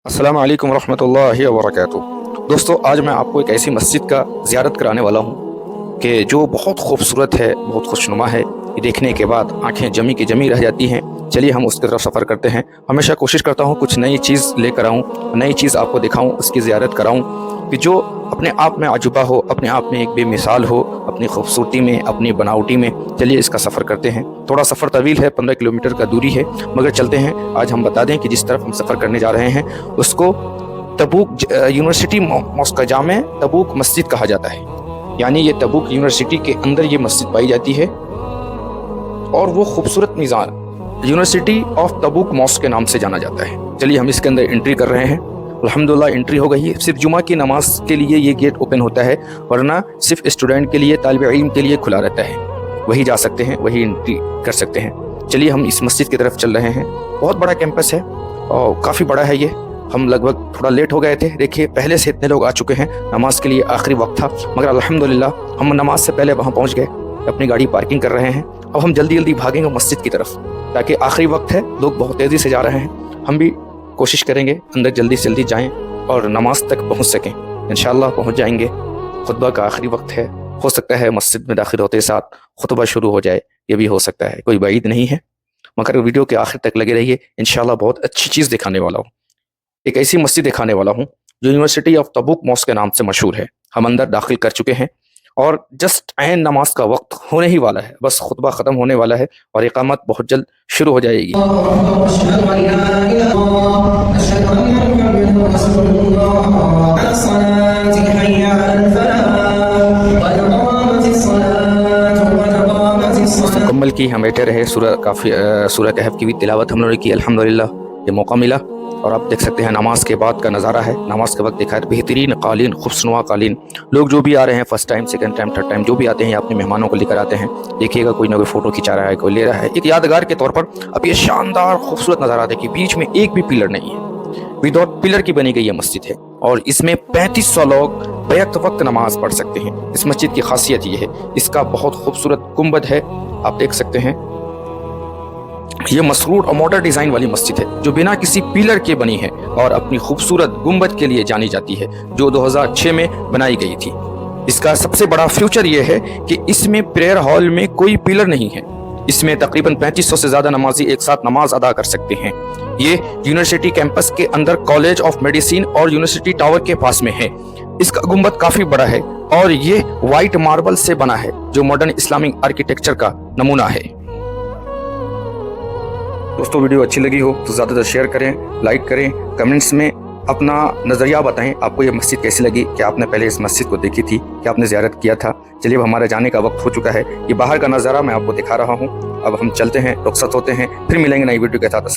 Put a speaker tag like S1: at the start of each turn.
S1: अस्सलामु अलैकुम रहमतुल्लाहि व बरकातुहू। दोस्तों, आज मैं आपको एक ऐसी मस्जिद का ज़ियारत कराने वाला हूँ कि जो बहुत खूबसूरत है, बहुत खुशनुमा है। ये देखने के बाद आंखें जमी की जमी रह जाती हैं। चलिए हम उसकी तरफ सफ़र करते हैं। हमेशा कोशिश करता हूँ कुछ नई चीज़ लेकर आऊँ, नई चीज़ आपको दिखाऊँ, उसकी ज़ियारत कराऊँ कि जो अपने आप में अजूबा हो, अपने आप में एक बेमिसाल हो, अपनी खूबसूरती में, अपनी बनावटी में। चलिए इसका सफ़र करते हैं। थोड़ा सफ़र तवील है, 15 किलोमीटर का दूरी है, मगर चलते हैं। आज हम बता दें कि जिस तरफ हम सफ़र करने जा रहे हैं उसको तबूक यूनिवर्सिटी मॉस्क जामे तबूक मस्जिद कहा जाता है। यानी ये तबूक यूनिवर्सिटी के अंदर ये मस्जिद पाई जाती है और वो खूबसूरत मीज़ान यूनिवर्सिटी ऑफ तबूक मॉस्क के नाम से जाना जाता है। चलिए हम इसके अंदर एंट्री कर रहे हैं। अल्हम्दुलिल्लाह एंट्री हो गई है। सिर्फ जुमा की नमाज के लिए ये गेट ओपन होता है, वरना सिर्फ स्टूडेंट के लिए, तालिब इल्म के लिए खुला रहता है। वही जा सकते हैं, वही एंट्री कर सकते हैं। चलिए हम इस मस्जिद की तरफ चल रहे हैं। बहुत बड़ा कैंपस है और काफ़ी बड़ा है ये। हम लगभग थोड़ा लेट हो गए थे। देखिए पहले से इतने लोग आ चुके हैं। नमाज के लिए आखिरी वक्त था, मगर अल्हम्दुलिल्लाह हम नमाज से पहले वहाँ पहुँच गए। अपनी गाड़ी पार्किंग कर रहे हैं। अब हम जल्दी जल्दी भागेंगे मस्जिद की तरफ, ताकि आखिरी वक्त है, लोग बहुत तेज़ी से जा रहे हैं। हम भी कोशिश करेंगे अंदर जल्दी से जल्दी जाएं और नमाज तक पहुंच सकें। इंशाअल्लाह पहुंच जाएंगे। खुतबा का आखिरी वक्त है। हो सकता है मस्जिद में दाखिल होते साथ खुतबा शुरू हो जाए, ये भी हो सकता है, कोई बाइद नहीं है। मगर वीडियो के आखिर तक लगे रहिए। इंशाअल्लाह बहुत अच्छी चीज़ दिखाने वाला हूँ। एक ऐसी मस्जिद दिखाने वाला हूँ जो यूनिवर्सिटी ऑफ तबूक मॉस्क के नाम से मशहूर है। हम अंदर दाखिल कर चुके हैं और जस्ट ऐन नमाज का वक्त होने ही वाला है। बस खुतबा ख़त्म होने वाला है और इकामत बहुत जल्द शुरू हो जाएगी। मुकम्मल की हम बैठे रहे। सूरह कहफ की भी तिलावत हम लोगों ने की। अल्हम्दुलिल्लाह ये मौका मिला। और आप देख सकते हैं नमाज के बाद का नज़ारा है। नमाज के वक्त देखा है बेहतरीन कालीन, खुशनुमा कालीन। लोग जो भी आ रहे हैं, first time, second time, third time, जो भी आते हैं अपने मेहमानों को लेकर आते हैं। देखिएगा कोई ना कोई फ़ोटो खिंचा रहा है, कोई ले रहा है, एक यादगार के तौर पर। अब ये शानदार खूबसूरत नज़ारा देखिए, बीच में एक भी पिलर नहीं है। विदाउट पिलर की बनी गई ये मस्जिद है और इसमें 3500 लोग बैक वक्त नमाज पढ़ सकते हैं। इस मस्जिद की खासियत ये है, इसका बहुत खूबसूरत गुंबद है, आप देख सकते हैं। ये मसरूर और मॉडर्न डिज़ाइन वाली मस्जिद है जो बिना किसी पिलर के बनी है और अपनी खूबसूरत गुंबद के लिए जानी जाती है, जो 2006 में बनाई गई थी। इसका सबसे बड़ा फ्यूचर ये है कि इसमें प्रेयर हॉल में कोई पिलर नहीं है। इसमें तकरीबन 3500 से ज़्यादा नमाजी एक साथ नमाज अदा कर सकते हैं। ये यूनिवर्सिटी कैंपस के अंदर कॉलेज ऑफ मेडिसिन और यूनिवर्सिटी टावर के पास में है। इसका गुंबद काफ़ी बड़ा है और ये वाइट मार्बल से बना है, जो मॉडर्न इस्लामिक आर्किटेक्चर का नमूना है। दोस्तों, वीडियो अच्छी लगी हो तो ज़्यादा से शेयर करें, लाइक करें, कमेंट्स में अपना नज़रिया बताएं। आपको ये मस्जिद कैसी लगी, कि आपने पहले इस मस्जिद को देखी थी, कि आपने ज़ियारत किया था। चलिए अब हमारे जाने का वक्त हो चुका है। ये बाहर का नज़ारा मैं आपको दिखा रहा हूँ। अब हम चलते हैं, रुखसत होते हैं, फिर मिलेंगे नई वीडियो के साथ।